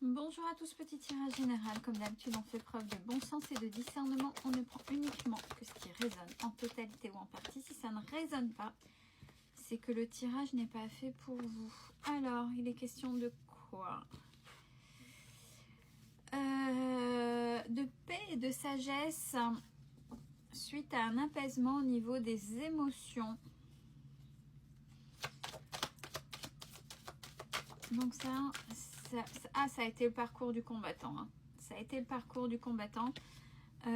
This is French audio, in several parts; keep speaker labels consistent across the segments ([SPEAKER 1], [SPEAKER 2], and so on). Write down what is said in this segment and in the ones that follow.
[SPEAKER 1] Bonjour à tous, petit tirage général. Comme d'habitude, on fait preuve de bon sens et de discernement. On ne prend uniquement que ce qui résonne en totalité ou en partie. Si ça ne résonne pas, c'est que le tirage n'est pas fait pour vous. Alors, il est question de quoi? De paix et de sagesse suite à un apaisement au niveau des émotions. Donc ça a été le parcours du combattant. Hein. Ça a été le parcours du combattant. Ça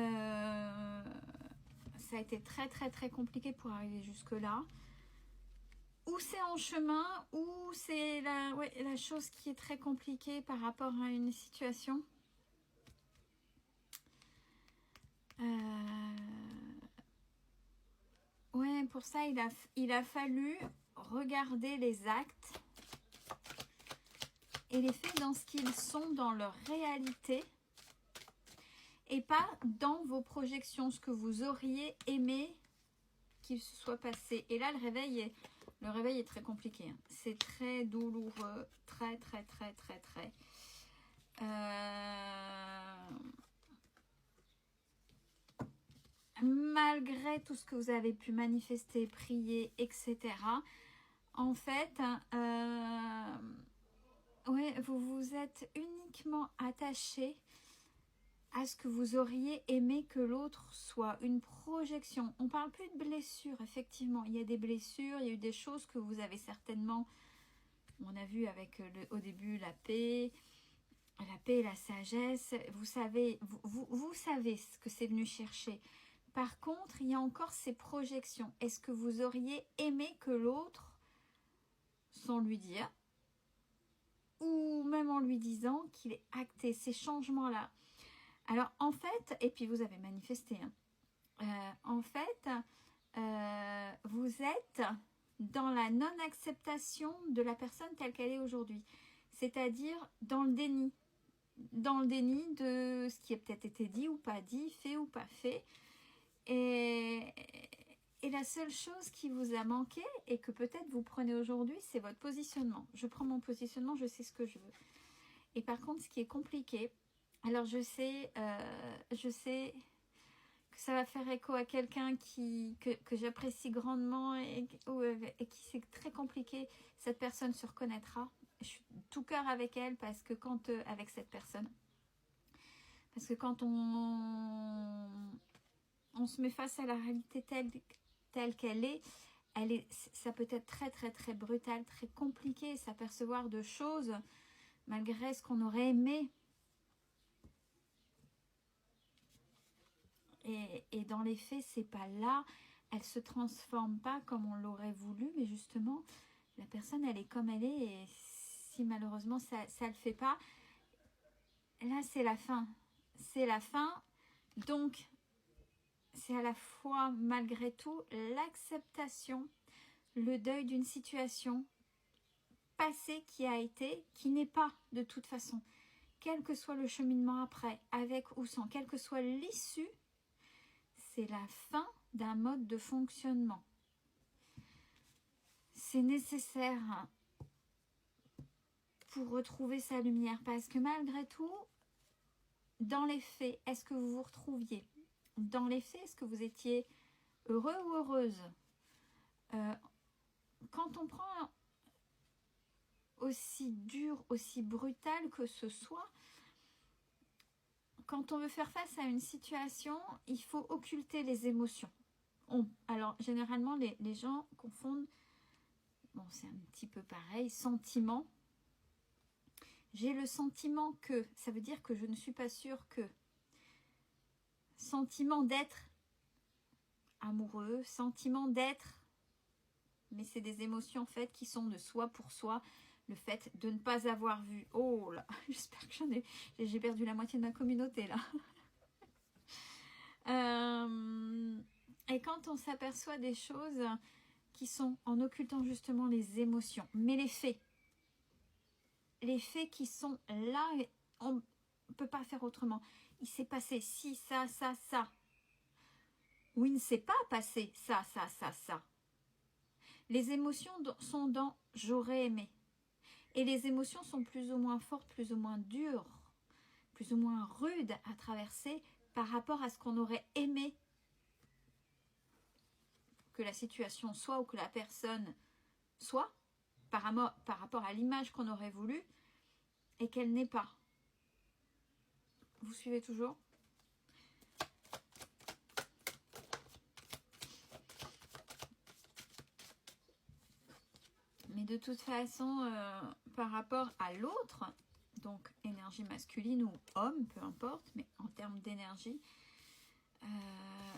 [SPEAKER 1] a été très très très compliqué pour arriver jusque là. Ou c'est en chemin, ou c'est la chose qui est très compliquée par rapport à une situation. Ouais, pour ça il a fallu regarder les actes et les faits dans ce qu'ils sont dans leur réalité et pas dans vos projections, ce que vous auriez aimé qu'il se soit passé. Et là, le réveil est très compliqué. Hein. C'est très douloureux, très. Malgré tout ce que vous avez pu manifester, prier, etc., en fait, ouais, vous vous êtes uniquement attaché à ce que vous auriez aimé que l'autre soit, une projection. On parle plus de blessures, effectivement. Il y a des blessures, il y a eu des choses que vous avez certainement, on a vu avec au début la paix et la sagesse. Vous savez, vous savez ce que c'est venu chercher. Par contre, il y a encore ces projections. Est-ce que vous auriez aimé que l'autre, sans lui dire, ou même en lui disant qu'il est acté, ces changements-là. Alors, en fait, et puis vous avez manifesté, hein, en fait, vous êtes dans la non-acceptation de la personne telle qu'elle est aujourd'hui. C'est-à-dire dans le déni. Dans le déni de ce qui a peut-être été dit ou pas dit, fait ou pas fait. Et la seule chose qui vous a manqué et que peut-être vous prenez aujourd'hui, c'est votre positionnement. Je prends mon positionnement, je sais ce que je veux. Et par contre, ce qui est compliqué, alors je sais que ça va faire écho à quelqu'un que j'apprécie grandement et qui c'est très compliqué. Cette personne se reconnaîtra. Je suis tout cœur avec elle parce que quand avec cette personne, parce que quand on se met face à la réalité telle qu'elle est, ça peut être très brutal, très compliqué, s'apercevoir de choses malgré ce qu'on aurait aimé. Et dans les faits, c'est pas là, elle se transforme pas comme on l'aurait voulu, mais justement, la personne, elle est comme elle est, et si malheureusement ça le fait pas, là c'est la fin. C'est la fin, donc c'est à la fois malgré tout l'acceptation, le deuil d'une situation passée qui a été, qui n'est pas de toute façon, quel que soit le cheminement après, avec ou sans, quelle que soit l'issue, c'est la fin d'un mode de fonctionnement. C'est nécessaire pour retrouver sa lumière, parce que malgré tout, dans les faits, est-ce que vous vous retrouviez? Dans les faits, est-ce que vous étiez heureux ou heureuse? Quand on prend aussi dur, aussi brutal que ce soit, quand on veut faire face à une situation, il faut occulter les émotions. Alors, généralement, les gens confondent, bon, c'est un petit peu pareil, sentiment. J'ai le sentiment que, ça veut dire que je ne suis pas sûre que. Sentiment d'être amoureux, sentiment d'être, mais c'est des émotions en fait qui sont de soi pour soi. Le fait de ne pas avoir vu, oh là, j'espère que j'ai perdu la moitié de ma communauté là. Et quand on s'aperçoit des choses qui sont en occultant justement les émotions, mais les faits qui sont là, on ne peut pas faire autrement. Il s'est passé ci, ça, ou il ne s'est pas passé ça. Les émotions sont dans j'aurais aimé. Et les émotions sont plus ou moins fortes, plus ou moins dures, plus ou moins rudes à traverser par rapport à ce qu'on aurait aimé que la situation soit ou que la personne soit, par rapport à l'image qu'on aurait voulu et qu'elle n'est pas. Vous suivez toujours? Mais de toute façon, par rapport à l'autre, donc énergie masculine ou homme, peu importe, mais en termes d'énergie,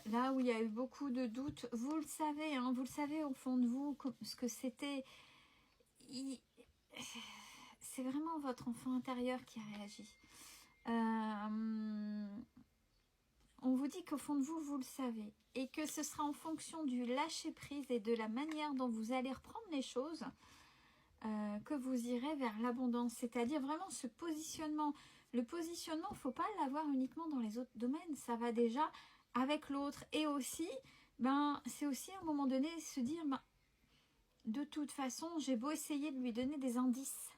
[SPEAKER 1] là où il y a eu beaucoup de doutes, vous le savez, hein, vous le savez au fond de vous, ce que c'était. C'est vraiment votre enfant intérieur qui a réagi. On vous dit qu'au fond de vous, vous le savez. Et que ce sera en fonction du lâcher-prise et de la manière dont vous allez reprendre les choses que vous irez vers l'abondance. C'est-à-dire vraiment ce positionnement. Le positionnement, il ne faut pas l'avoir uniquement dans les autres domaines. Ça va déjà avec l'autre. Et aussi, c'est aussi à un moment donné se dire, de toute façon, j'ai beau essayer de lui donner des indices.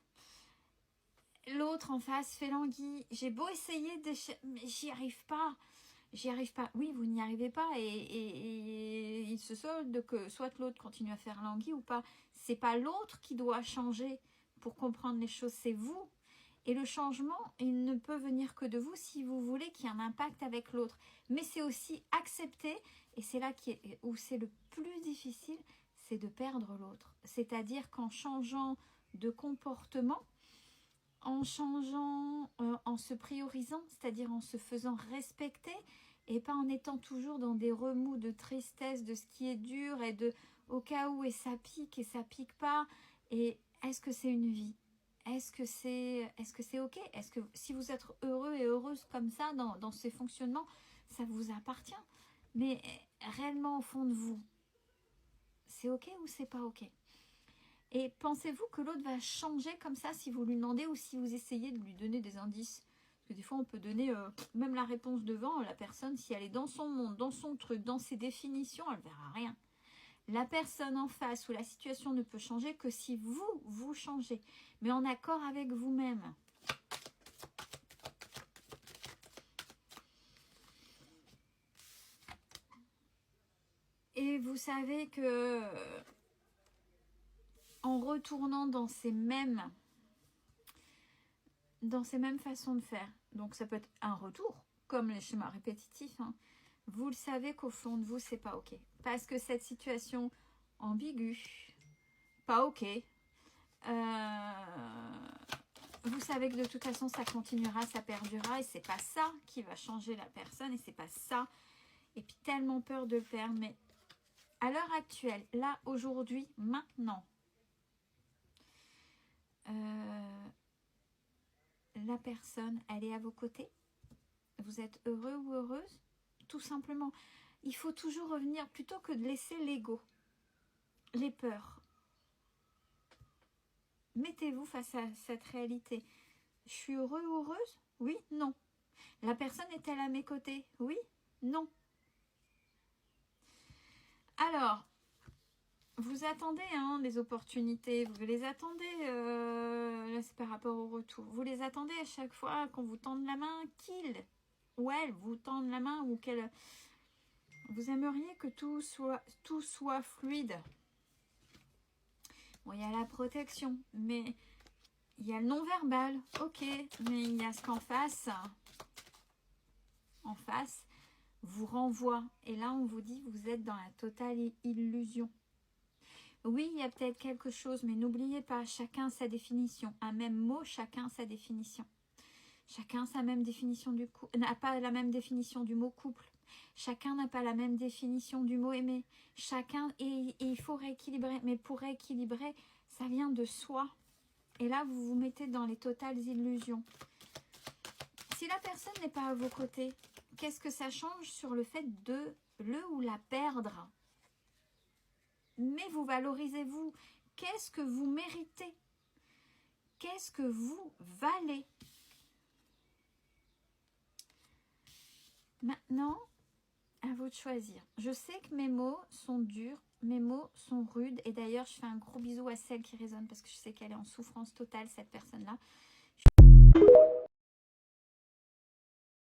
[SPEAKER 1] L'autre en face fait languir. J'ai beau essayer, mais j'y arrive pas. J'y arrive pas. Oui, vous n'y arrivez pas et il se solde que soit l'autre continue à faire languir ou pas. C'est pas l'autre qui doit changer pour comprendre les choses, c'est vous. Et le changement, il ne peut venir que de vous si vous voulez qu'il y ait un impact avec l'autre. Mais c'est aussi accepter, et c'est là où c'est le plus difficile, c'est de perdre l'autre. C'est-à-dire qu'en changeant de comportement, en changeant, en se priorisant, c'est-à-dire en se faisant respecter et pas en étant toujours dans des remous de tristesse, de ce qui est dur et de au cas où et ça pique pas. Et est-ce que c'est une vie? Est-ce que c'est ok? Est-ce que si vous êtes heureux et heureuse comme ça dans ces fonctionnements, ça vous appartient? Mais réellement au fond de vous, c'est ok ou c'est pas ok? Et pensez-vous que l'autre va changer comme ça si vous lui demandez ou si vous essayez de lui donner des indices? Parce que des fois, on peut donner même la réponse devant. La personne, si elle est dans son monde, dans son truc, dans ses définitions, elle ne verra rien. La personne en face ou la situation ne peut changer que si vous changez. Mais en accord avec vous-même. Et vous savez que en retournant dans ces mêmes façons de faire, donc ça peut être un retour, comme les schémas répétitifs, hein, vous le savez qu'au fond de vous, c'est pas ok. Parce que cette situation ambiguë, pas ok, vous savez que de toute façon, ça continuera, ça perdurera, et c'est pas ça qui va changer la personne, et c'est pas ça. Et puis tellement peur de le perdre, mais à l'heure actuelle, là, aujourd'hui, maintenant, la personne, elle est à vos côtés. Vous êtes heureux ou heureuse? Tout simplement. Il faut toujours revenir, plutôt que de laisser l'ego, les peurs. Mettez-vous face à cette réalité. Je suis heureux ou heureuse? Oui, non. La personne est-elle à mes côtés? Oui, non. Alors, vous attendez les opportunités, vous les attendez, là c'est par rapport au retour, vous les attendez à chaque fois qu'on vous tende la main, qu'il ou elle vous tende la main ou qu'elle... Vous aimeriez que tout soit fluide. Bon, il y a la protection, mais il y a le non-verbal, ok, mais il y a ce qu'en face, vous renvoie. Et là, on vous dit, vous êtes dans la totale illusion. Oui, il y a peut-être quelque chose, mais n'oubliez pas, chacun sa définition. Un même mot, chacun sa définition. Chacun sa même définition du couple, n'a pas la même définition du mot couple. Chacun n'a pas la même définition du mot aimer. Chacun, et il faut rééquilibrer. Mais pour rééquilibrer, ça vient de soi. Et là, vous vous mettez dans les totales illusions. Si la personne n'est pas à vos côtés, qu'est-ce que ça change sur le fait de le ou la perdre? Mais vous valorisez-vous. Qu'est-ce que vous méritez? Qu'est-ce que vous valez? Maintenant, à vous de choisir. Je sais que mes mots sont durs mes mots sont rudes. Et d'ailleurs, je fais un gros bisou à celle qui résonne parce que je sais qu'elle est en souffrance totale, cette personne-là.